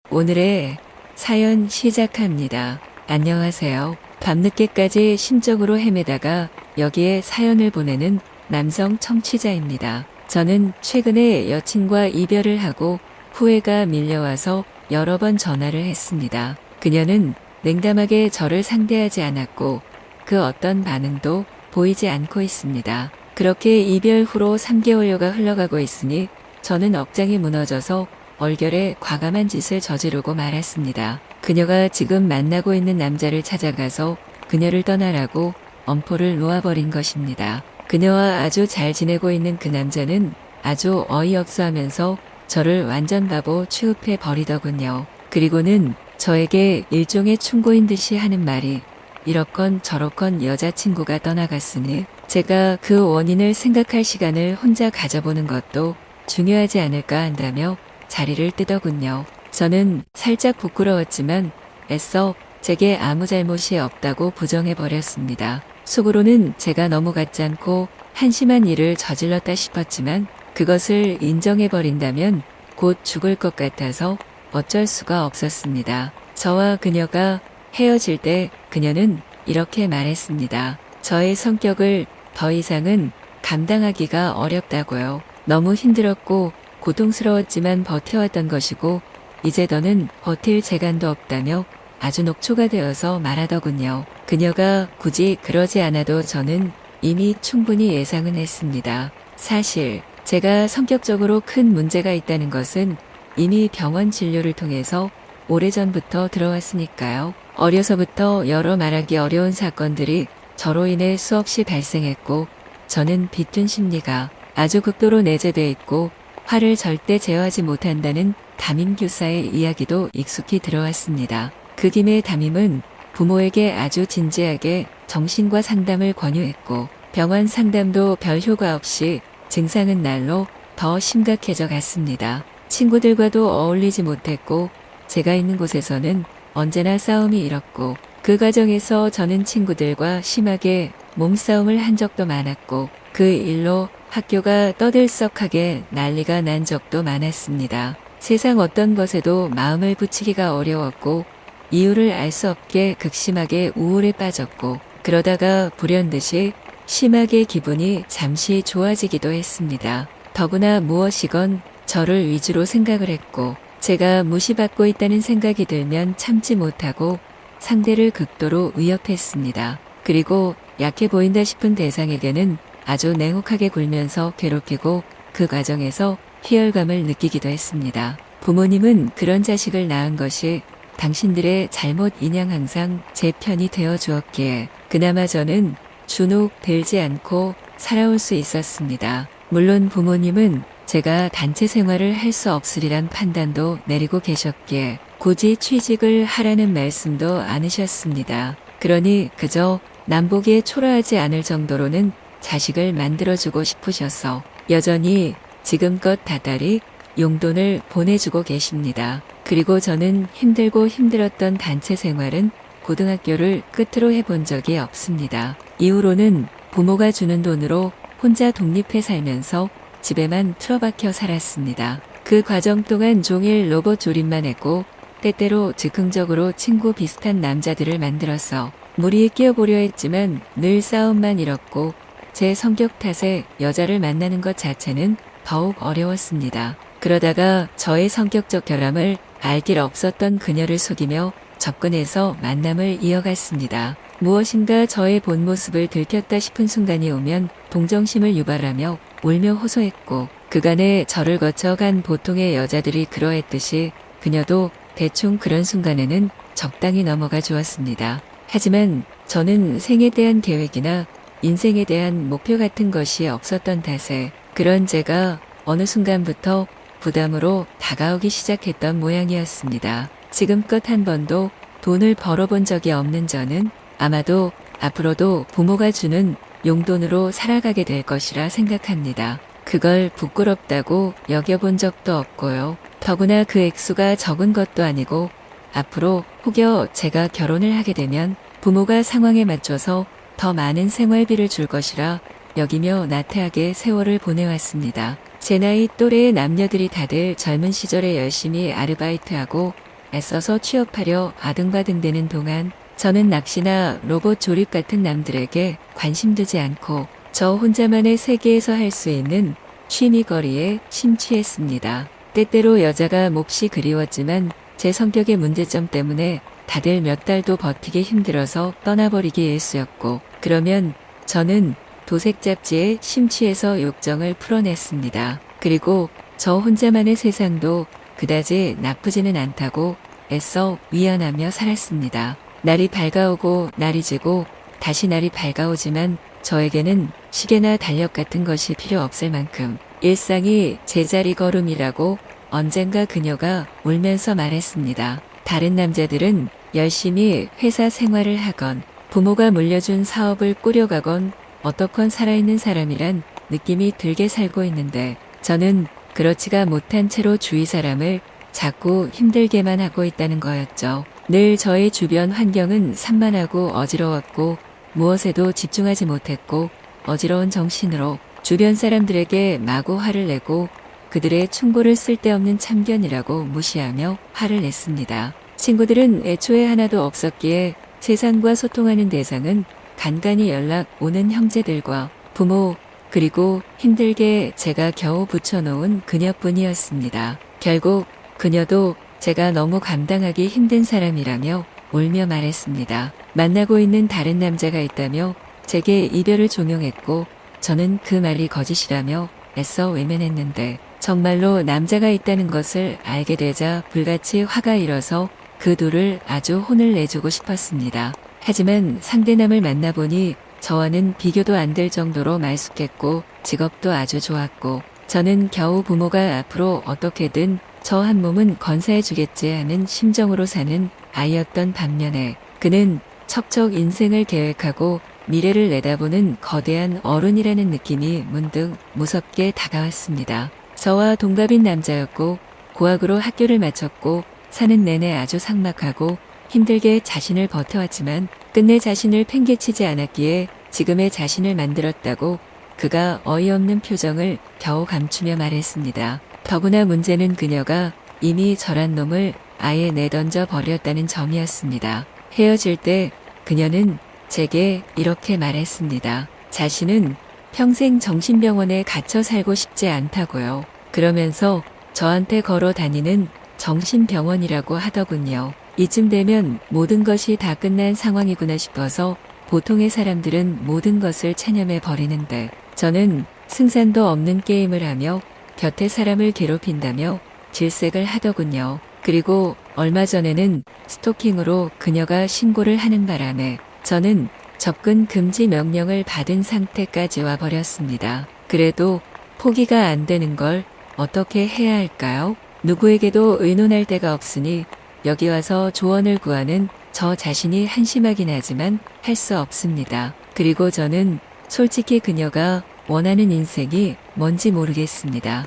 오늘의 사연 시작합니다. 안녕하세요. 밤늦게까지 심적으로 헤매다가 여기에 사연을 보내는 남성 청취자입니다. 저는 최근에 여친과 이별을 하고 후회가 밀려와서 여러 번 전화를 했습니다. 그녀는 냉담하게 저를 상대하지 않았고 그 어떤 반응도 보이지 않고 있습니다. 그렇게 이별 후로 3개월여가 흘러가고 있으니 저는 억장이 무너져서 얼결에 과감한 짓을 저지르고 말았습니다. 그녀가 지금 만나고 있는 남자를 찾아가서 그녀를 떠나라고 엄포를 놓아버린 것입니다. 그녀와 아주 잘 지내고 있는 그 남자는 아주 어이없어하면서 저를 완전 바보 취급해 버리더군요. 그리고는 저에게 일종의 충고인 듯이 하는 말이 이렇건 저렇건 여자친구가 떠나갔으니 제가 그 원인을 생각할 시간을 혼자 가져보는 것도 중요하지 않을까 한다며 자리를 뜨더군요. 저는 살짝 부끄러웠지만 애써 제게 아무 잘못이 없다고 부정해버렸습니다. 속으로는 제가 너무 같지않고 한심한 일을 저질렀다 싶었지만 그것을 인정해버린다면 곧 죽을 것 같아서 어쩔 수가 없었습니다. 저와 그녀가 헤어질 때 그녀는 이렇게 말했습니다. 저의 성격을 더 이상은 감당하기가 어렵다고요. 너무 힘들었고 고통스러웠지만 버텨왔던 것이고 이제 더는 버틸 재간도 없다며 아주 녹초가 되어서 말하더군요. 그녀가 굳이 그러지 않아도 저는 이미 충분히 예상은 했습니다. 사실 제가 성격적으로 큰 문제가 있다는 것은 이미 병원 진료를 통해서 오래전부터 들어왔으니까요. 어려서부터 여러 말하기 어려운 사건들이 저로 인해 수없이 발생했고 저는 비툰 심리가 아주 극도로 내재돼 있고 화를 절대 제어하지 못한다는 담임 교사의 이야기도 익숙히 들어왔습니다. 그 김에 담임은 부모에게 아주 진지하게 정신과 상담을 권유했고 병원 상담도 별 효과 없이 증상은 날로 더 심각해져 갔습니다. 친구들과도 어울리지 못했고 제가 있는 곳에서는 언제나 싸움이 일었고 그 과정에서 저는 친구들과 심하게 몸싸움을 한 적도 많았고 그 일로 학교가 떠들썩하게 난리가 난 적도 많았습니다. 세상 어떤 것에도 마음을 붙이기가 어려웠고 이유를 알 수 없게 극심하게 우울에 빠졌고 그러다가 불현듯이 심하게 기분이 잠시 좋아지기도 했습니다. 더구나 무엇이건 저를 위주로 생각을 했고 제가 무시받고 있다는 생각이 들면 참지 못하고 상대를 극도로 위협했습니다. 그리고 약해 보인다 싶은 대상에게는 아주 냉혹하게 굴면서 괴롭히고 그 과정에서 희열감을 느끼기도 했습니다. 부모님은 그런 자식을 낳은 것이 당신들의 잘못이냥 항상 제 편이 되어 주었기에 그나마 저는 주눅 들지 않고 살아올 수 있었습니다. 물론 부모님은 제가 단체 생활을 할 수 없으리란 판단도 내리고 계셨기에 굳이 취직을 하라는 말씀도 않으셨습니다. 그러니 그저 남보기에 초라하지 않을 정도로는 자식을 만들어주고 싶으셔서 여전히 지금껏 다달이 용돈을 보내주고 계십니다. 그리고 저는 힘들고 힘들었던 단체 생활은 고등학교를 끝으로 해본 적이 없습니다. 이후로는 부모가 주는 돈으로 혼자 독립해 살면서 집에만 틀어박혀 살았습니다. 그 과정 동안 종일 로봇 조립만 했고 때때로 즉흥적으로 친구 비슷한 남자들을 만들어서 무리에 끼어보려 했지만 늘 싸움만 일었고 제 성격 탓에 여자를 만나는 것 자체는 더욱 어려웠습니다. 그러다가 저의 성격적 결함을 알 길 없었던 그녀를 속이며 접근해서 만남을 이어갔습니다. 무엇인가 저의 본 모습을 들켰다 싶은 순간이 오면 동정심을 유발하며 울며 호소했고 그간에 저를 거쳐간 보통의 여자들이 그러했듯이 그녀도 대충 그런 순간에는 적당히 넘어가 주었습니다. 하지만 저는 생에 대한 계획이나 인생에 대한 목표 같은 것이 없었던 탓에 그런 제가 어느 순간부터 부담으로 다가오기 시작했던 모양이었습니다. 지금껏 한 번도 돈을 벌어본 적이 없는 저는 아마도 앞으로도 부모가 주는 용돈으로 살아가게 될 것이라 생각합니다. 그걸 부끄럽다고 여겨본 적도 없고요. 더구나 그 액수가 적은 것도 아니고 앞으로 혹여 제가 결혼을 하게 되면 부모가 상황에 맞춰서 더 많은 생활비를 줄 것이라 여기며 나태하게 세월을 보내왔습니다. 제 나이 또래의 남녀들이 다들 젊은 시절에 열심히 아르바이트하고 애써서 취업하려 아등바등되는 동안 저는 낚시나 로봇 조립 같은 남들에게 관심 두지 않고 저 혼자만의 세계에서 할 수 있는 취미거리에 심취했습니다. 때때로 여자가 몹시 그리웠지만 제 성격의 문제점 때문에 다들 몇 달도 버티기 힘들어서 떠나버리기 일쑤였고, 그러면 저는 도색 잡지에 심취해서 욕정을 풀어냈습니다. 그리고 저 혼자만의 세상도 그다지 나쁘지는 않다고 애써 위안하며 살았습니다. 날이 밝아오고 날이 지고 다시 날이 밝아오지만 저에게는 시계나 달력 같은 것이 필요 없을 만큼 일상이 제자리 걸음이라고 언젠가 그녀가 울면서 말했습니다. 다른 남자들은 열심히 회사 생활을 하건 부모가 물려준 사업을 꾸려가건 어떻건 살아있는 사람이란 느낌이 들게 살고 있는데 저는 그렇지가 못한 채로 주위 사람을 자꾸 힘들게만 하고 있다는 거였죠. 늘 저의 주변 환경은 산만하고 어지러웠고 무엇에도 집중하지 못했고 어지러운 정신으로 주변 사람들에게 마구 화를 내고 그들의 충고를 쓸데없는 참견이라고 무시하며 화를 냈습니다. 친구들은 애초에 하나도 없었기에 세상과 소통하는 대상은 간간히 연락 오는 형제들과 부모, 그리고 힘들게 제가 겨우 붙여놓은 그녀뿐이었습니다. 결국 그녀도 제가 너무 감당하기 힘든 사람이라며 울며 말했습니다. 만나고 있는 다른 남자가 있다며 제게 이별을 종용했고 저는 그 말이 거짓이라며 애써 외면했는데 정말로 남자가 있다는 것을 알게 되자 불같이 화가 일어서 그 둘을 아주 혼을 내주고 싶었습니다. 하지만 상대남을 만나보니 저와는 비교도 안 될 정도로 말쑥했고 직업도 아주 좋았고 저는 겨우 부모가 앞으로 어떻게든 저 한 몸은 건사해주겠지 하는 심정으로 사는 아이였던 반면에 그는 척척 인생을 계획하고 미래를 내다보는 거대한 어른이라는 느낌이 문득 무섭게 다가왔습니다. 저와 동갑인 남자였고 고학으로 학교를 마쳤고 사는 내내 아주 삭막하고 힘들게 자신을 버텨왔지만 끝내 자신을 팽개치지 않았기에 지금의 자신을 만들었다고 그가 어이없는 표정을 겨우 감추며 말했습니다. 더구나 문제는 그녀가 이미 저란 놈을 아예 내던져 버렸다는 점이었습니다. 헤어질 때 그녀는 제게 이렇게 말했습니다. 자신은 평생 정신병원에 갇혀 살고 싶지 않다고요. 그러면서 저한테 걸어 다니는 정신병원이라고 하더군요. 이쯤 되면 모든 것이 다 끝난 상황이구나 싶어서 보통의 사람들은 모든 것을 체념해 버리는데 저는 승산도 없는 게임을 하며 곁에 사람을 괴롭힌다며 질색을 하더군요. 그리고 얼마 전에는 스토킹으로 그녀가 신고를 하는 바람에 저는 접근 금지 명령을 받은 상태까지 와버렸습니다. 그래도 포기가 안 되는 걸 어떻게 해야 할까요? 누구에게도 의논할 데가 없으니 여기 와서 조언을 구하는 저 자신이 한심하긴 하지만 할 수 없습니다. 그리고 저는 솔직히 그녀가 원하는 인생이 뭔지 모르겠습니다.